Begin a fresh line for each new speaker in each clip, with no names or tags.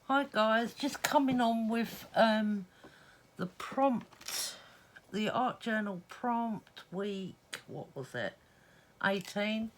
Hi guys, just coming on with the prompt, the art journal prompt week, what was it, 18?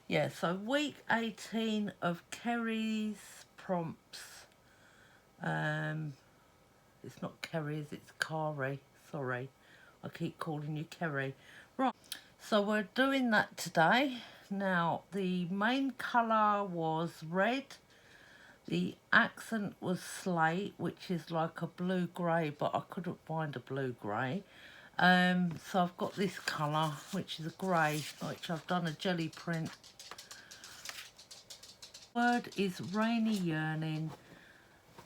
Yeah, so week 18 of Kari's prompts. It's not Kari's, it's Kari, sorry, I keep calling you Kari. Right, so we're doing that today. Now the main colour was red. The accent was slate, which is like a blue-grey, but I couldn't find a blue-grey. So I've got this colour, which is a grey, which I've done a jelly print. Word is rainy yearning.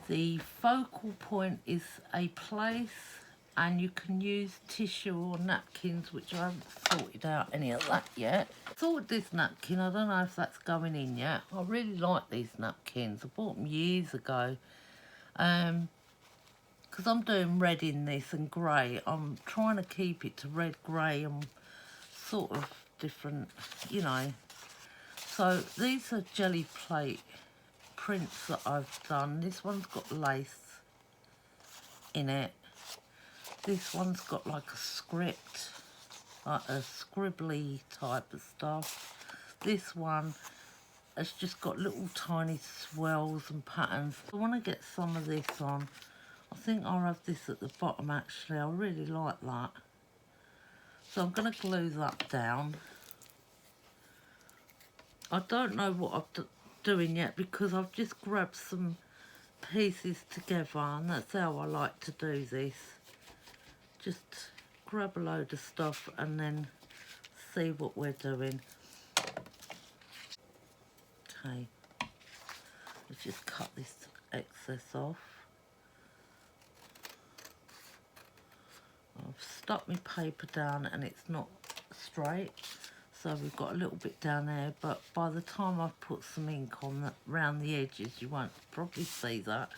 The focal point is a place, and you can use tissue or napkins, which I haven't sorted out any of that yet. Sorted this napkin, I don't know if that's going in yet. I really like these napkins. I bought them years ago. Because I'm doing red in this and grey. I'm trying to keep it to red, grey and sort of different, you know. So these are jelly plate prints that I've done. This one's got lace in it. This one's got like a script, like a scribbly type of stuff. This one has just got little tiny swells and patterns. I want to get some of this on. I think I'll have this at the bottom actually. I really like that. So I'm going to glue that down. I don't know what I'm doing yet because I've just grabbed some pieces together, and that's how I like to do this. Just grab a load of stuff and then see what we're doing. Okay, let's just cut this excess off. I've stuck my paper down and it's not straight, so we've got a little bit down there, but by the time I've put some ink on around the edges you won't probably see that,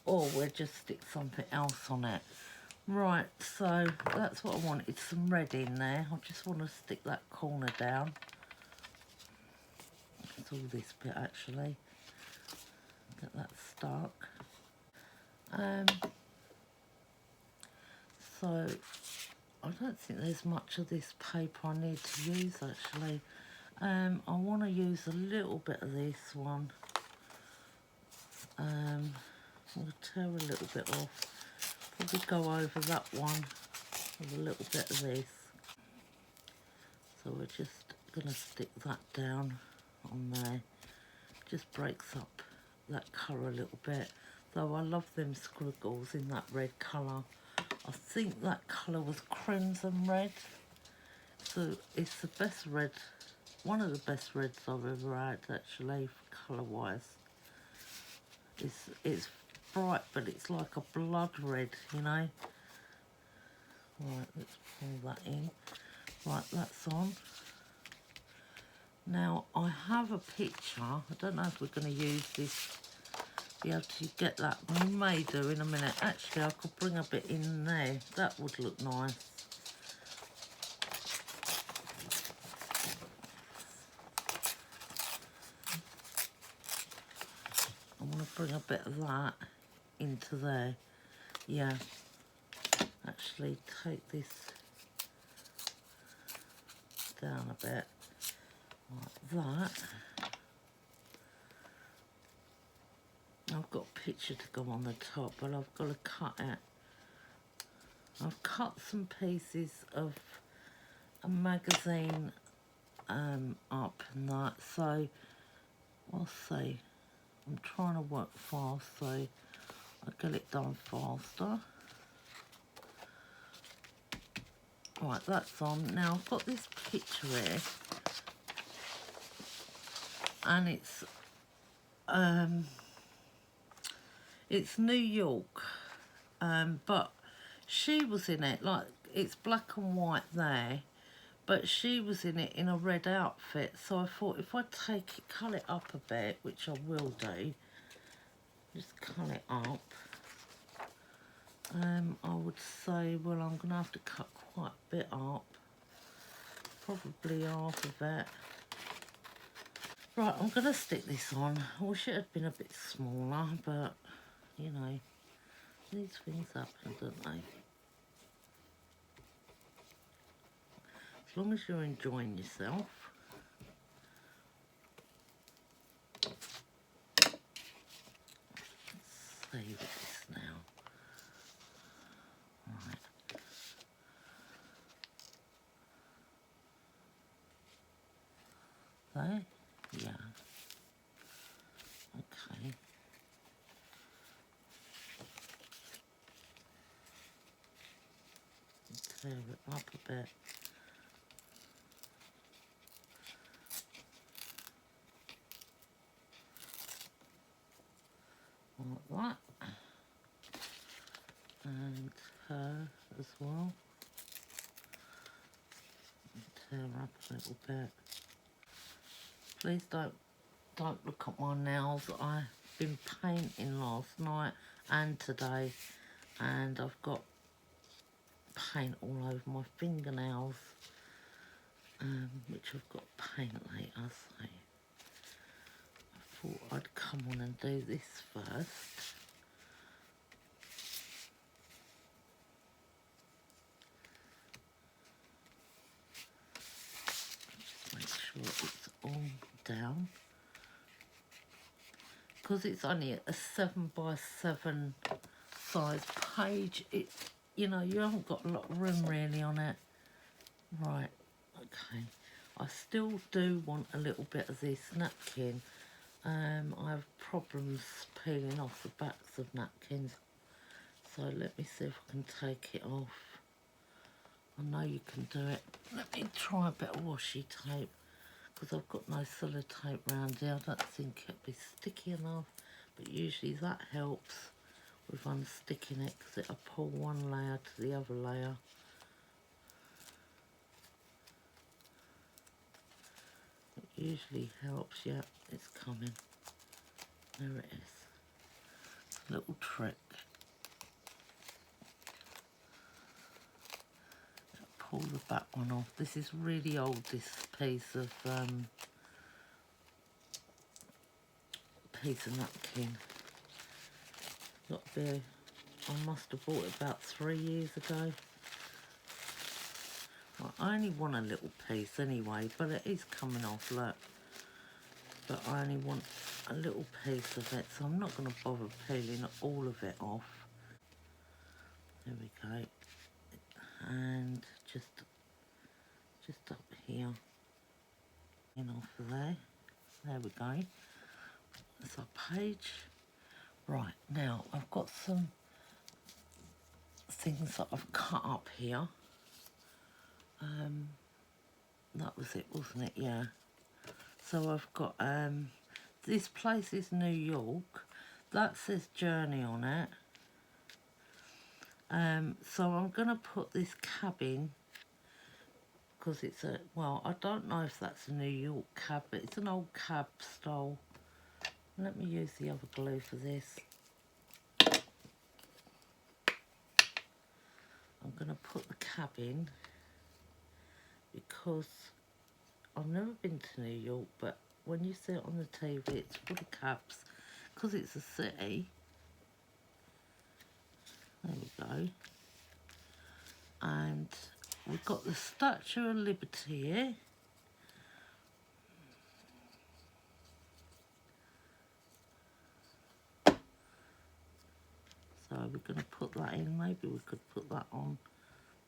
or we'll just stick something else on it. Right, so that's what I wanted, some red in there. I just want to stick that corner down. It's all this bit actually. Get that stuck. So I don't think there's much of this paper I need to use actually. I want to use a little bit of this one. I'm going to tear a little bit off. Probably go over that one with a little bit of this. So we're just going to stick that down on there. Just breaks up that colour a little bit. Though I love them squiggles in that red colour. I think that colour was crimson red. So it's the best red, one of the best reds I've ever had actually, colour wise. It's bright, but it's like a blood red, you know. Right, let's pull that in. Right, that's on. Now I have a picture. I don't know if we're going to use this, be able to get that. We may do in a minute. Actually, I could bring a bit in there. That would look nice. I want to bring a bit of that into there. Yeah. Actually, take this down a bit like that. I've got a picture to go on the top, but I've got to cut it. I've cut some pieces of a magazine up and that, so I'll see. I'm trying to work fast, so I'll get it done faster. Right, that's on. Now I've got this picture here, and it's New York, but she was in it, like it's black and white there, but she was in it in a red outfit. So I thought if I take it, cut it up a bit, which I will do, just cut it up. I would say, well, I'm gonna have to cut quite a bit up, probably half of it. Right, I'm going to stick this on. I wish it had been a bit smaller, but, you know, these things happen, don't they? As long as you're enjoying yourself. Let's save this now. Right. There? Yeah. Okay. Tear it up a bit. Like that. And her as well. Tear up a little bit. Please don't look at my nails. I've been painting last night and today, and I've got paint all over my fingernails, which I've got paint later, so I thought I'd come on and do this first. Just make sure it's all down. Because it's only a 7x7 size page, you know, you haven't got a lot of room really on it. Right, okay. I still do want a little bit of this napkin. I have problems peeling off the backs of napkins. So let me see if I can take it off. I know you can do it. Let me try a bit of washi tape, because I've got no sellotape around here. I don't think it'll be sticky enough, but usually that helps with unsticking it, because it'll pull one layer to the other layer. It usually helps. Yeah, it's coming. There it is. Little trick. Pull the back one off. This is really old, this piece of napkin. Got to be, I must have bought it about 3 years ago. Well, I only want a little piece anyway, but it is coming off, look. But I only want a little piece of it, so I'm not going to bother peeling all of it off. There we go. And just up here and off there. There we go. That's our page. Right, now I've got some things that I've cut up here. That was it, wasn't it? Yeah. So I've got this place is New York. That says Journey on it. So I'm gonna put this cabin, because it's a, well, I don't know if that's a New York cab, but it's an old cab style. Let me use the other glue for this. I'm gonna put the cabin, because I've never been to New York, but when you see it on the TV, it's full of cabs, because it's a city. There we go. And we've got the Statue of Liberty here. So we're going to put that in. Maybe we could put that on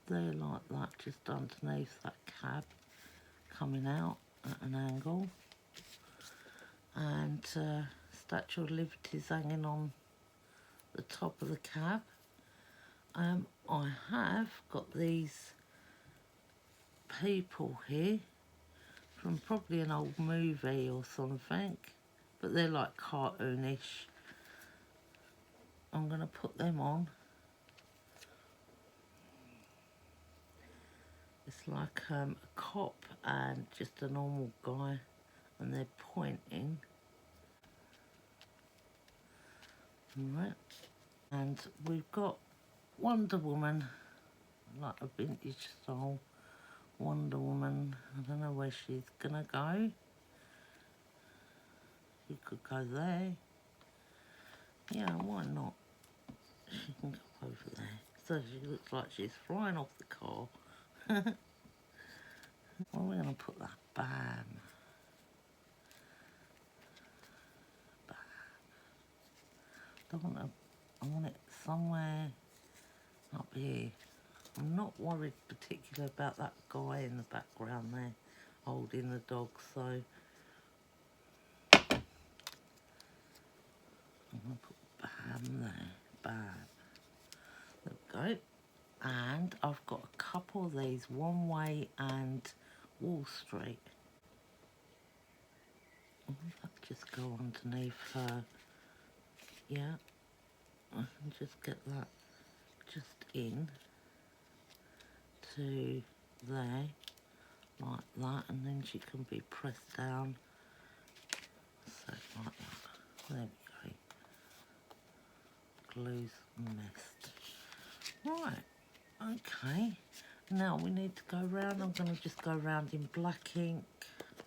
there like that, just underneath that cab, coming out at an angle. And Statue of Liberty's hanging on the top of the cab. I have got these people here from probably an old movie or something, but they're like cartoonish. I'm going to put them on. It's like a cop and just a normal guy, and they're pointing. Right. And we've got Wonder Woman, like a vintage style Wonder Woman. I don't know where she's gonna go. She could go there. Yeah, why not? She can go over there. So she looks like she's flying off the car. Well, we're going to put that. Bam. Bam. I want it somewhere up here. I'm not worried particularly about that guy in the background there holding the dog, so I'm going to put bam there. Bam. There we go. And I've got a couple of these, One Way and Wall Street. I could just go underneath her. Yeah, I can just get that just in to there, like that, and then she can be pressed down. So like that. There we go. Glue's messed. Right, okay. Now we need to go round. I'm going to just go round in black ink.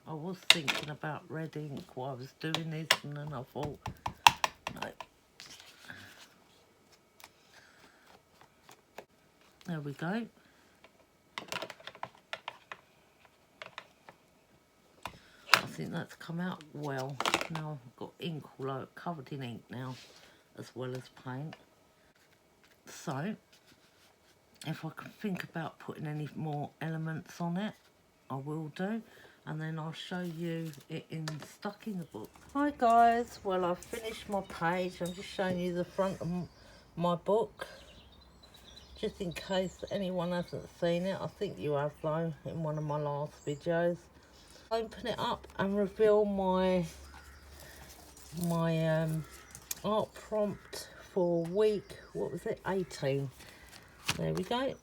I was thinking about red ink while I was doing this, and then I thought, no. There we go. I think that's come out well. Now I've got ink all over, covered in ink now, as well as paint. So, if I can think about putting any more elements on it, I will do. And then I'll show you it stuck in the book. Hi guys, well I've finished my page. I'm just showing you the front of my book. Just in case anyone hasn't seen it. I think you have though, in one of my last videos. Open it up and reveal my art prompt for week, what was it, 18. There we go.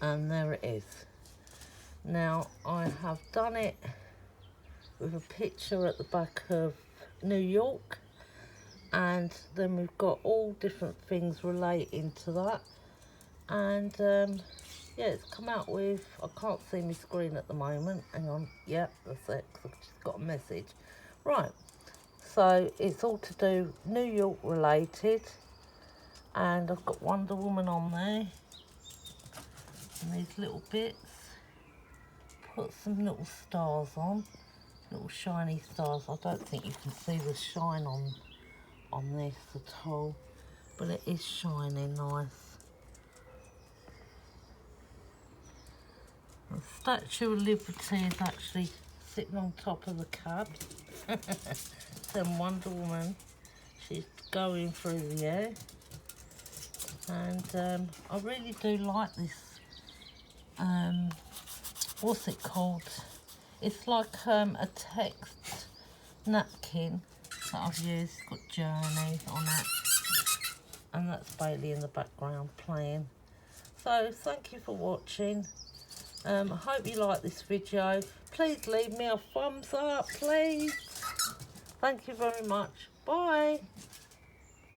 And there it is. Now I have done it with a picture at the back of New York, and then we've got all different things relating to that. And yeah, it's come out with, I can't see my screen at the moment, hang on, yeah, that's it, 'cause I've just got a message. Right, so it's all to do New York related, and I've got Wonder Woman on there, and these little bits, put some little stars on, little shiny stars. I don't think you can see the shine on this at all, but it is shining nice. The Statue of Liberty is actually sitting on top of the cab. Then Wonder Woman, she's going through the air. And I really do like this, what's it called? It's like a text napkin that I've used. It's got Journey on it. And that's Bailey in the background playing. So thank you for watching. I hope you like this video. Please leave me a thumbs up, please. Thank you very much. Bye.